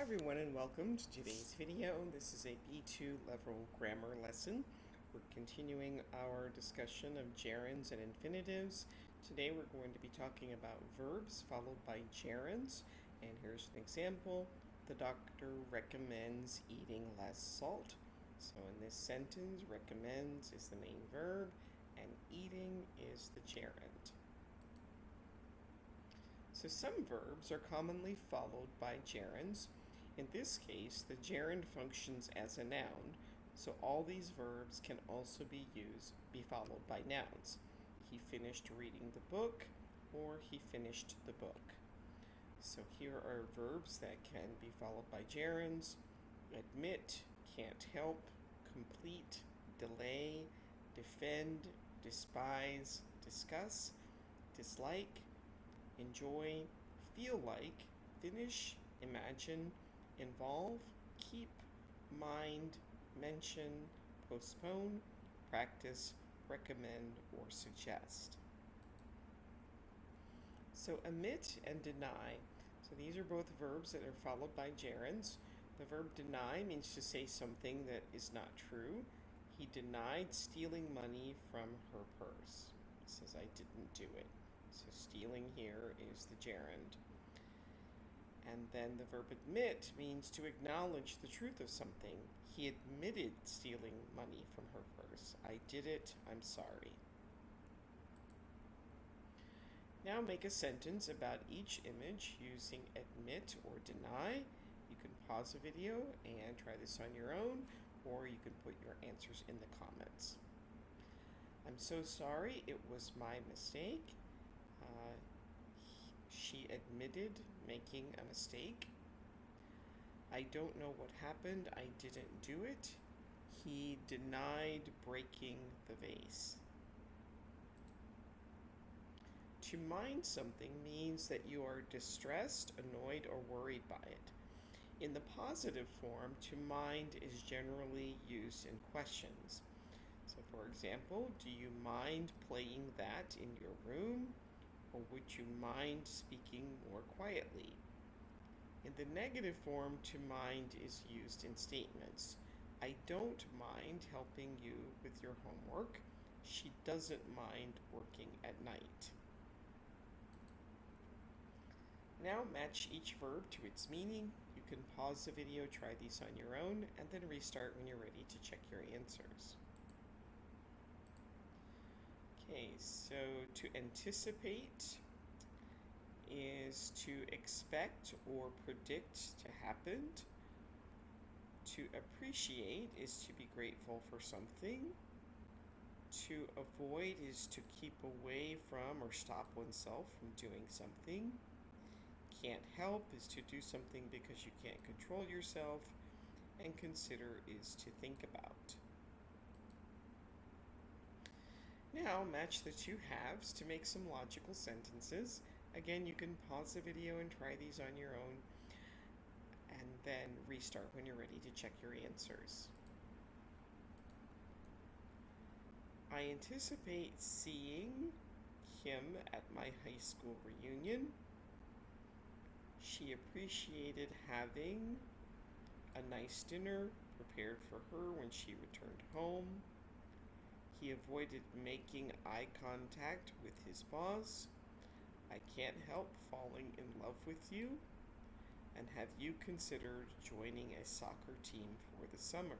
Everyone and welcome to today's video. This is a B2 level grammar lesson. We're continuing our discussion of gerunds and infinitives. Today we're going to be talking about verbs followed by gerunds. And here's an example. The doctor recommends eating less salt. So in this sentence, recommends is the main verb and eating is the gerund. So some verbs are commonly followed by gerunds. In this case, the gerund functions as a noun, so all these verbs can also be followed by nouns. He finished reading the book, or he finished the book. So here are verbs that can be followed by gerunds: admit, can't help, complete, delay, defend, despise, discuss, dislike, enjoy, feel like, finish, imagine, involve, keep, mind, mention, postpone, practice, recommend, or suggest. So omit and deny. So these are both verbs that are followed by gerunds. The verb deny means to say something that is not true. He denied stealing money from her purse. He says, I didn't do it. So stealing here is the gerund. And then the verb admit means to acknowledge the truth of something. He admitted stealing money from her purse. I did it, I'm sorry. Now make a sentence about each image using admit or deny. You can pause the video and try this on your own, or you can put your answers in the comments. I'm so sorry, it was my mistake. She admitted making a mistake. I don't know what happened. I didn't do it. He denied breaking the vase. To mind something means that you are distressed, annoyed, or worried by it. In the positive form, to mind is generally used in questions. So for example, do you mind playing that in your room? Or would you mind speaking more quietly? In the negative form, to mind is used in statements. I don't mind helping you with your homework. She doesn't mind working at night. Now match each verb to its meaning. You can pause the video, try these on your own, and then restart when you're ready to check your answers. Okay, so to anticipate is to expect or predict to happen. To appreciate is to be grateful for something. To avoid is to keep away from or stop oneself from doing something. Can't help is to do something because you can't control yourself. And consider is to think about. Now match the two halves to make some logical sentences. Again, you can pause the video and try these on your own, and then restart when you're ready to check your answers. I anticipate seeing him at my high school reunion. She appreciated having a nice dinner prepared for her when she returned home. He avoided making eye contact with his boss. I can't help falling in love with you. And have you considered joining a soccer team for the summer?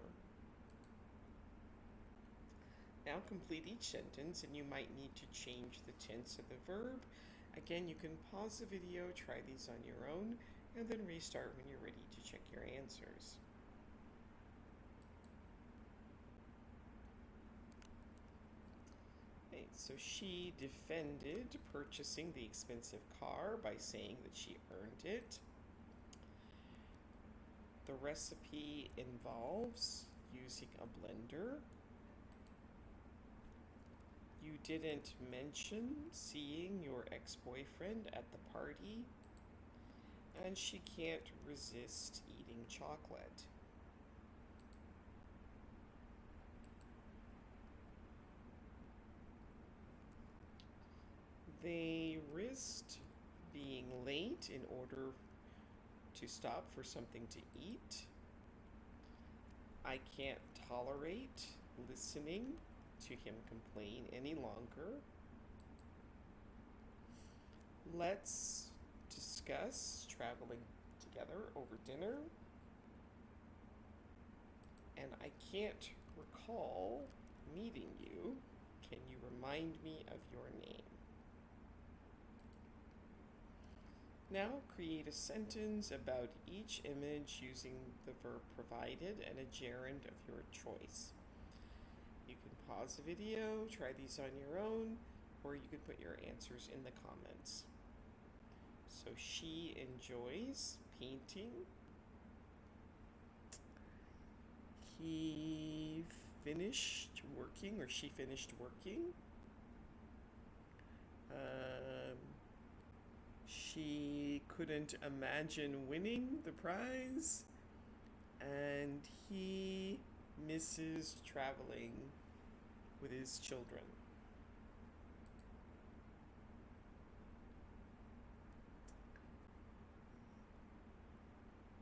Now complete each sentence, and you might need to change the tense of the verb. Again, you can pause the video, try these on your own, and then restart when you're ready to check your answers. Okay, so she defended purchasing the expensive car by saying that she earned it. The recipe involves using a blender. You didn't mention seeing your ex-boyfriend at the party. And she can't resist eating chocolate. They risked being late in order to stop for something to eat. I can't tolerate listening to him complain any longer. Let's discuss traveling together over dinner. And I can't recall meeting you. Can you remind me of your name? Now create a sentence about each image using the verb provided and a gerund of your choice. You can pause the video, try these on your own, or you can put your answers in the comments. So she enjoys painting. He finished working, or she finished working. She couldn't imagine winning the prize. And he misses traveling with his children.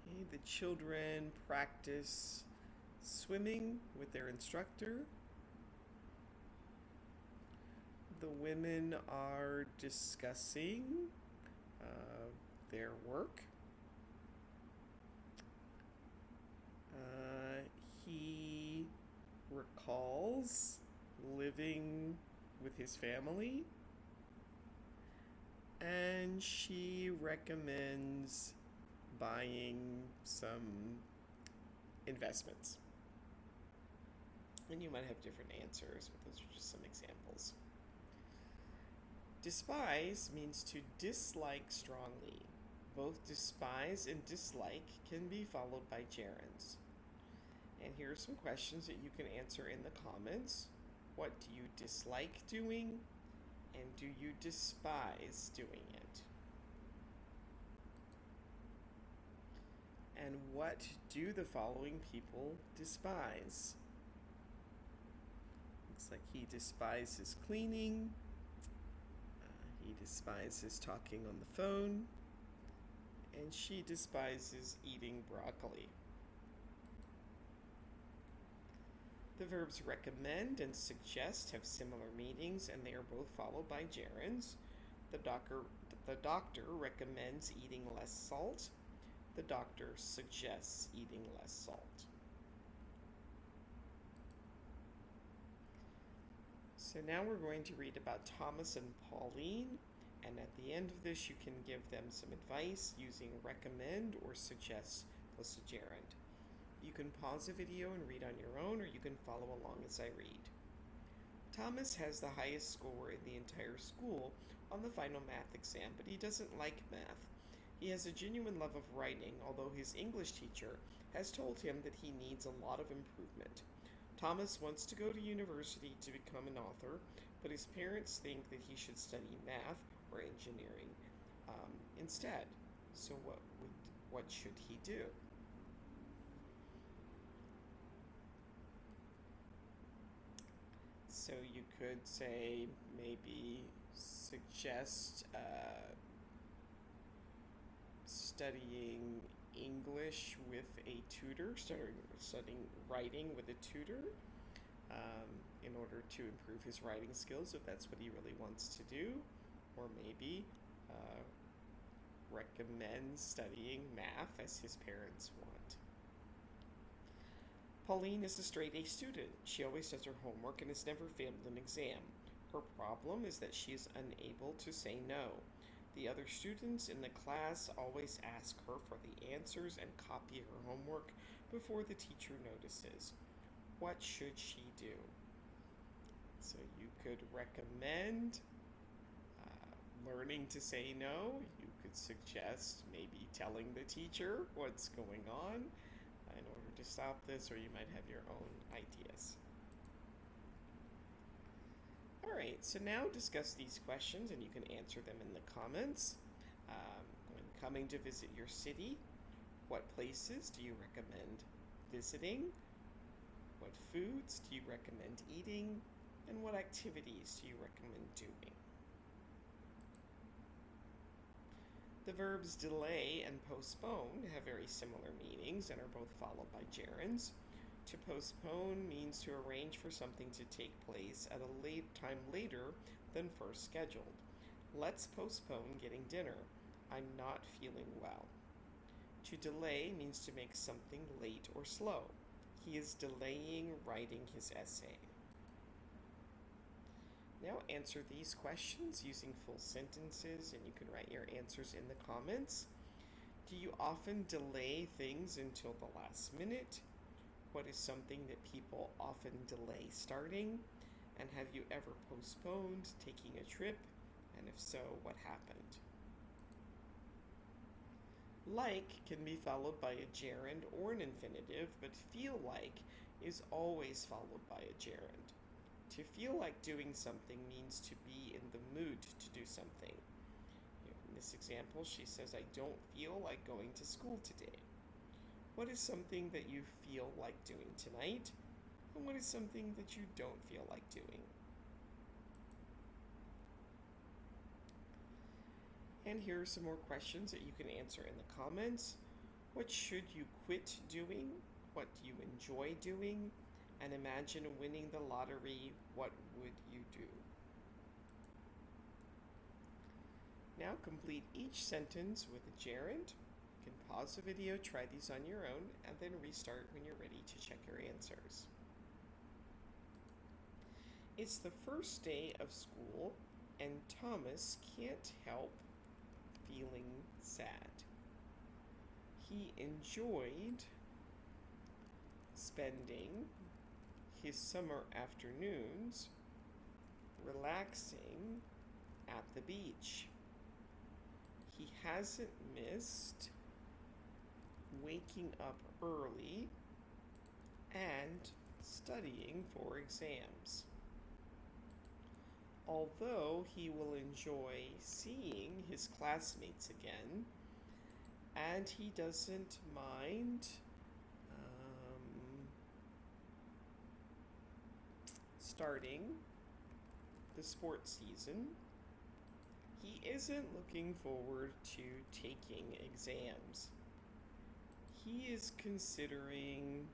Okay, the children practice swimming with their instructor. The women are discussing their work. He recalls living with his family. And she recommends buying some investments. And you might have different answers, but those are just some examples. Despise means to dislike strongly. Both despise and dislike can be followed by gerunds. And here are some questions that you can answer in the comments. What do you dislike doing? And do you despise doing it? And what do the following people despise? Looks like he despises cleaning. He despises talking on the phone. And she despises eating broccoli. The verbs recommend and suggest have similar meanings, and they are both followed by gerunds. The doctor recommends eating less salt. The doctor suggests eating less salt. So now we're going to read about Thomas and Pauline, and at the end of this you can give them some advice using recommend or suggest plus a gerund. You can pause the video and read on your own, or you can follow along as I read. Thomas has the highest score in the entire school on the final math exam, but he doesn't like math. He has a genuine love of writing, although his English teacher has told him that he needs a lot of improvement. Thomas wants to go to university to become an author, but his parents think that he should study math or engineering instead. So what should he do? So you could say, maybe suggest studying English with a tutor, studying writing with a tutor in order to improve his writing skills if that's what he really wants to do, or maybe recommend studying math as his parents want. Pauline is a straight-A student. She always does her homework and has never failed an exam. Her problem is that she is unable to say no. The other students in the class always ask her for the answers and copy her homework before the teacher notices. What should she do? So you could recommend learning to say no. You could suggest maybe telling the teacher what's going on in order to stop this, or you might have your own ideas. Alright, so now discuss these questions and you can answer them in the comments. When coming to visit your city, what places do you recommend visiting? What foods do you recommend eating? And what activities do you recommend doing? The verbs delay and postpone have very similar meanings and are both followed by gerunds. To postpone means to arrange for something to take place at a late time later than first scheduled. Let's postpone getting dinner. I'm not feeling well. To delay means to make something late or slow. He is delaying writing his essay. Now answer these questions using full sentences, and you can write your answers in the comments. Do you often delay things until the last minute? What is something that people often delay starting? And have you ever postponed taking a trip? And if so, what happened? Like can be followed by a gerund or an infinitive, but feel like is always followed by a gerund. To feel like doing something means to be in the mood to do something. In this example, she says, I don't feel like going to school today. What is something that you feel like doing tonight? And what is something that you don't feel like doing? And here are some more questions that you can answer in the comments. What should you quit doing? What do you enjoy doing? And imagine winning the lottery. What would you do? Now complete each sentence with a gerund. You can pause the video, try these on your own, and then restart when you're ready to check your answers. It's the first day of school, and Thomas can't help feeling sad. He enjoyed spending his summer afternoons relaxing at the beach. He hasn't missed waking up early and studying for exams. Although he will enjoy seeing his classmates again, and he doesn't mind starting the sports season, he isn't looking forward to taking exams. He is considering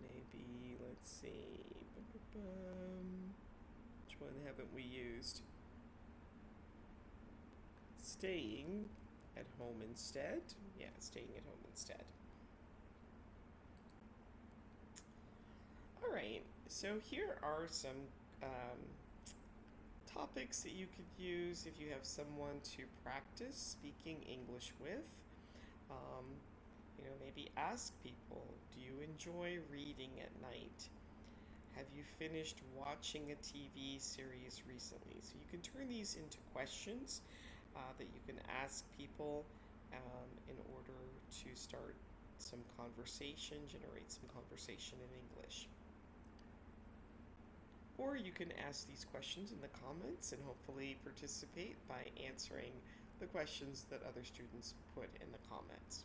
maybe, let's see, which one haven't we used? Staying at home instead. Yeah, staying at home instead. All right, so here are some topics that you could use if you have someone to practice speaking English with. Maybe ask people, do you enjoy reading at night? Have you finished watching a TV series recently? So you can turn these into questions that you can ask people in order to start some conversation, generate some conversation in English. Or you can ask these questions in the comments and hopefully participate by answering the questions that other students put in the comments.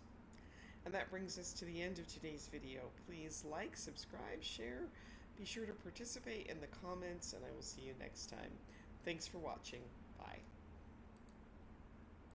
And that brings us to the end of today's video. Please like, subscribe, share. Be sure to participate in the comments, and I will see you next time. Thanks for watching.